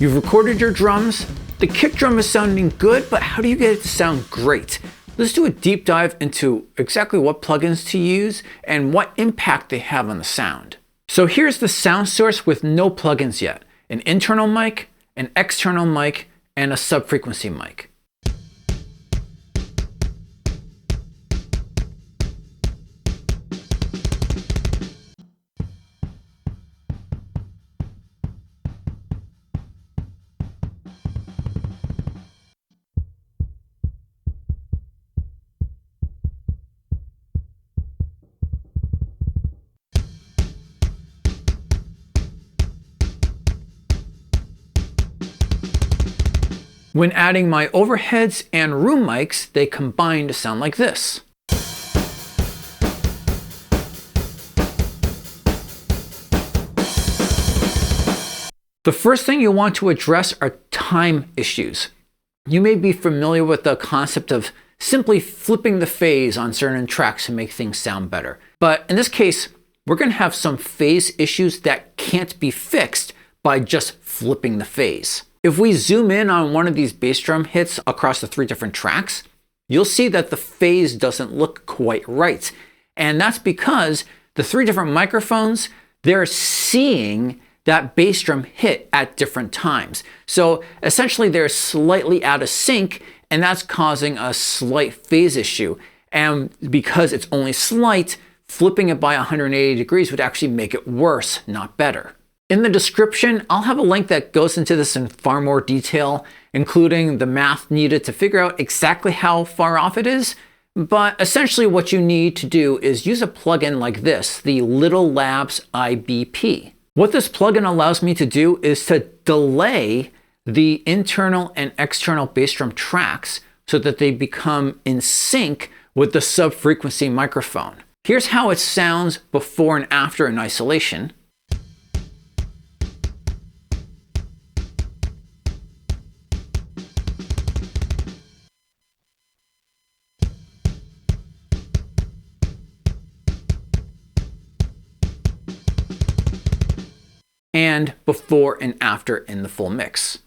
You've recorded your drums, the kick drum is sounding good, but how do you get it to sound great? Let's do a deep dive into exactly what plugins to use and what impact they have on the sound. So here's the sound source with no plugins yet. An internal mic, an external mic, and a sub-frequency mic. When adding my overheads and room mics, they combine to sound like this. The first thing you want to address are time issues. You may be familiar with the concept of simply flipping the phase on certain tracks to make things sound better. But in this case, we're going to have some phase issues that can't be fixed by just flipping the phase. If we zoom in on one of these bass drum hits across the 3 different tracks, you'll see that the phase doesn't look quite right. And that's because the 3 different microphones, they're seeing that bass drum hit at different times. So essentially they're slightly out of sync, and that's causing a slight phase issue. And because it's only slight, flipping it by 180 degrees would actually make it worse, not better. In the description, I'll have a link that goes into this in far more detail, including the math needed to figure out exactly how far off it is. But essentially what you need to do is use a plugin like this, the Little Labs IBP. What this plugin allows me to do is to delay the internal and external bass drum tracks so that they become in sync with the sub-frequency microphone. Here's how it sounds before and after in isolation. And before and after in the full mix.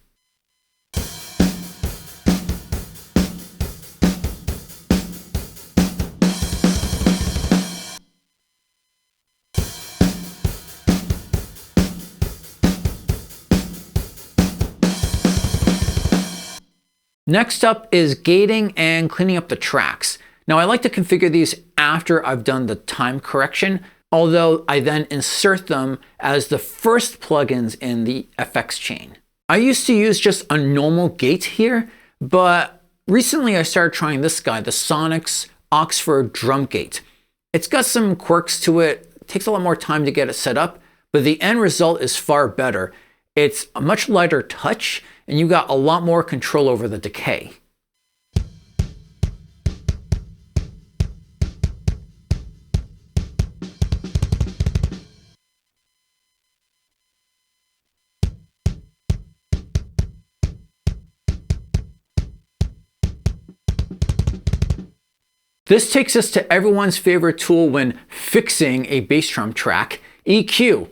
Next up is gating and cleaning up the tracks. Now I like to configure these after I've done the time correction, although I then insert them as the first plugins in the effects chain. I used to use just a normal gate here, but recently I started trying this guy, the Sonnox Oxford drum gate. It's got some quirks to it. It takes a lot more time to get it set up, but the end result is far better. It's a much lighter touch, and you got a lot more control over the decay. This takes us to everyone's favorite tool when fixing a bass drum track, EQ.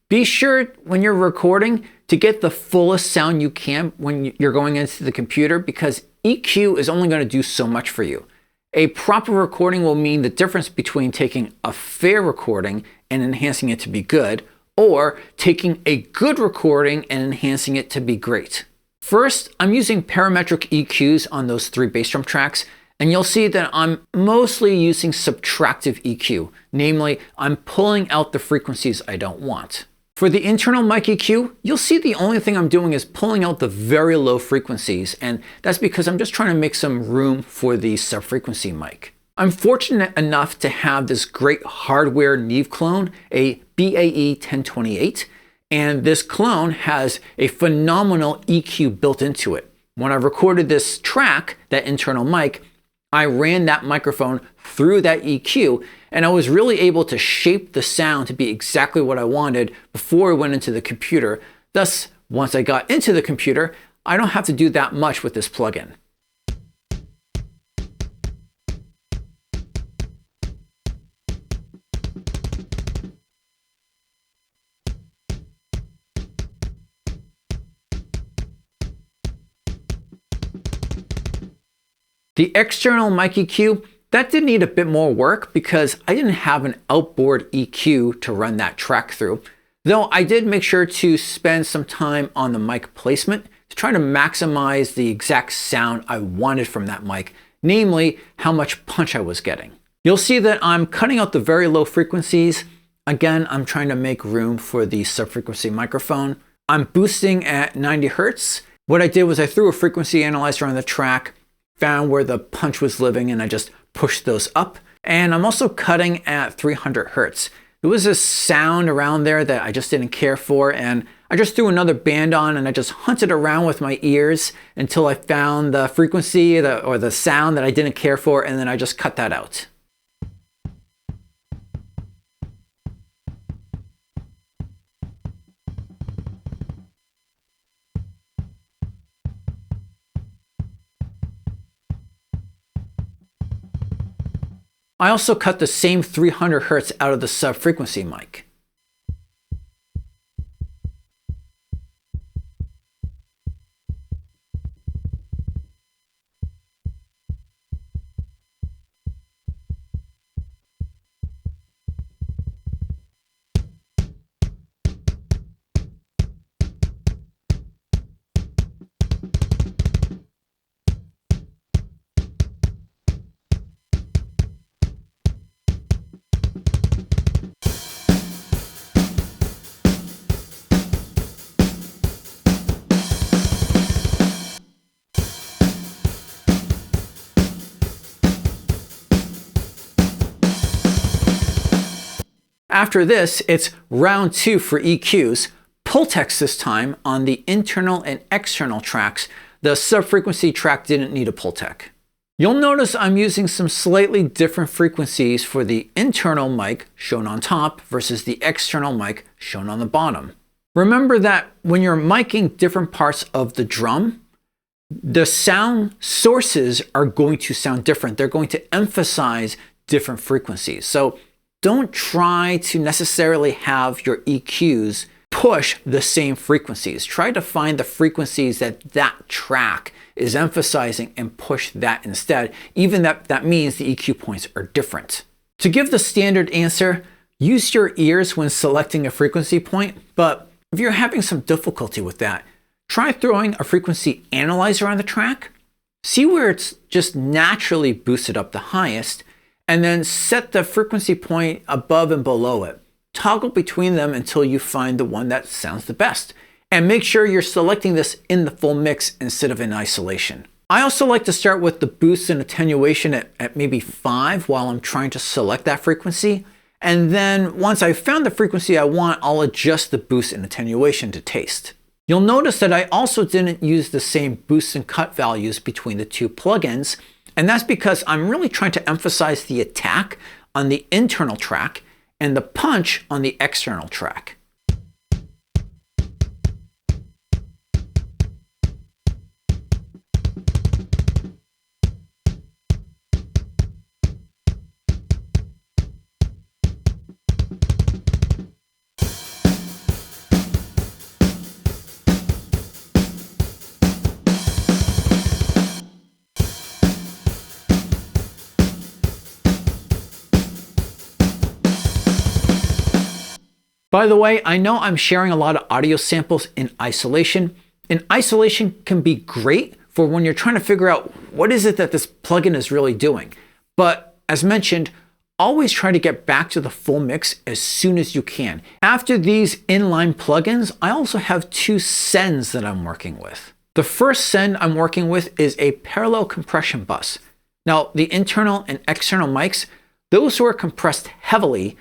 Be sure when you're recording to get the fullest sound you can when you're going into the computer, because EQ is only going to do so much for you. A proper recording will mean the difference between taking a fair recording and enhancing it to be good, or taking a good recording and enhancing it to be great. First, I'm using parametric EQs on those 3 bass drum tracks. And you'll see that I'm mostly using subtractive EQ, namely, I'm pulling out the frequencies I don't want. For the internal mic EQ, you'll see the only thing I'm doing is pulling out the very low frequencies, and that's because I'm just trying to make some room for the sub-frequency mic. I'm fortunate enough to have this great hardware Neve clone, a BAE 1028, and this clone has a phenomenal EQ built into it. When I recorded this track, that internal mic, I ran that microphone through that EQ, and I was really able to shape the sound to be exactly what I wanted before I went into the computer. Thus, once I got into the computer, I don't have to do that much with this plugin. The external mic EQ, that did need a bit more work because I didn't have an outboard EQ to run that track through. Though I did make sure to spend some time on the mic placement to try to maximize the exact sound I wanted from that mic, namely how much punch I was getting. You'll see that I'm cutting out the very low frequencies. Again, I'm trying to make room for the subfrequency microphone. I'm boosting at 90 Hertz. What I did was I threw a frequency analyzer on the track, found where the punch was living, and I just pushed those up. And I'm also cutting at 300 Hertz. There was a sound around there that I just didn't care for, and I just threw another band on and I just hunted around with my ears until I found the frequency or the sound that I didn't care for, and then I just cut that out. I also cut the same 300 Hertz out of the sub-frequency mic. After this, it's round 2 for EQs. Pultec this time on the internal and external tracks. The sub-frequency track didn't need a Pultec. You'll notice I'm using some slightly different frequencies for the internal mic shown on top versus the external mic shown on the bottom. Remember that when you're miking different parts of the drum, the sound sources are going to sound different. They're going to emphasize different frequencies. So don't try to necessarily have your EQs push the same frequencies. Try to find the frequencies that that track is emphasizing and push that instead, even that means the EQ points are different. To give the standard answer, use your ears when selecting a frequency point, but if you're having some difficulty with that, try throwing a frequency analyzer on the track, see where it's just naturally boosted up the highest, and then set the frequency point above and below it. Toggle between them until you find the one that sounds the best. And make sure you're selecting this in the full mix instead of in isolation. I also like to start with the boost and attenuation at maybe 5 while I'm trying to select that frequency. And then once I've found the frequency I want, I'll adjust the boost and attenuation to taste. You'll notice that I also didn't use the same boost and cut values between the two plugins. And that's because I'm really trying to emphasize the attack on the internal track and the punch on the external track. By the way, I know I'm sharing a lot of audio samples in isolation, and isolation can be great for when you're trying to figure out what is it that this plugin is really doing. But as mentioned, always try to get back to the full mix as soon as you can. After these inline plugins, I also have 2 sends that I'm working with. The first send I'm working with is a parallel compression bus. Now, the internal and external mics, those were compressed heavily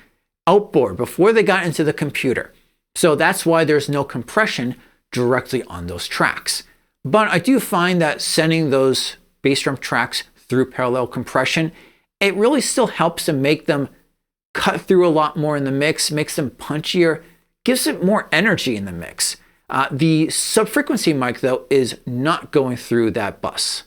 outboard before they got into the computer. So that's why there's no compression directly on those tracks. But I do find that sending those bass drum tracks through parallel compression, it really still helps to make them cut through a lot more in the mix, makes them punchier, gives it more energy in the mix. The sub-frequency mic though is not going through that bus.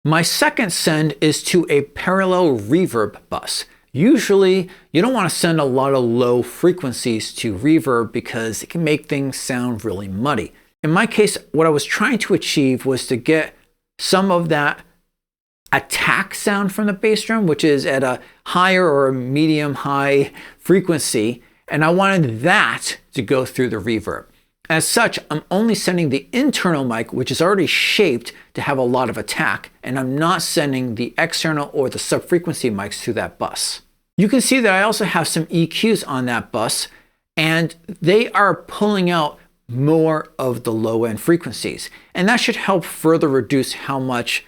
My second send is to a parallel reverb bus. Usually, you don't want to send a lot of low frequencies to reverb because it can make things sound really muddy. In my case, what I was trying to achieve was to get some of that attack sound from the bass drum, which is at a higher or a medium high frequency, and I wanted that to go through the reverb. As such, I'm only sending the internal mic, which is already shaped to have a lot of attack, and I'm not sending the external or the sub-frequency mics to that bus. You can see that I also have some EQs on that bus, and they are pulling out more of the low-end frequencies. And that should help further reduce how much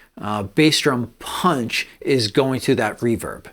bass drum punch is going to that reverb.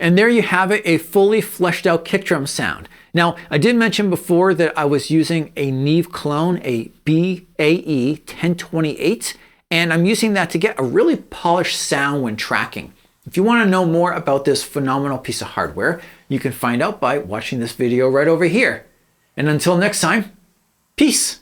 And there you have it, a fully fleshed out kick drum sound. Now, I did mention before that I was using a Neve clone, a BAE 1028, and I'm using that to get a really polished sound when tracking. If you want to know more about this phenomenal piece of hardware, you can find out by watching this video right over here. And until next time, peace.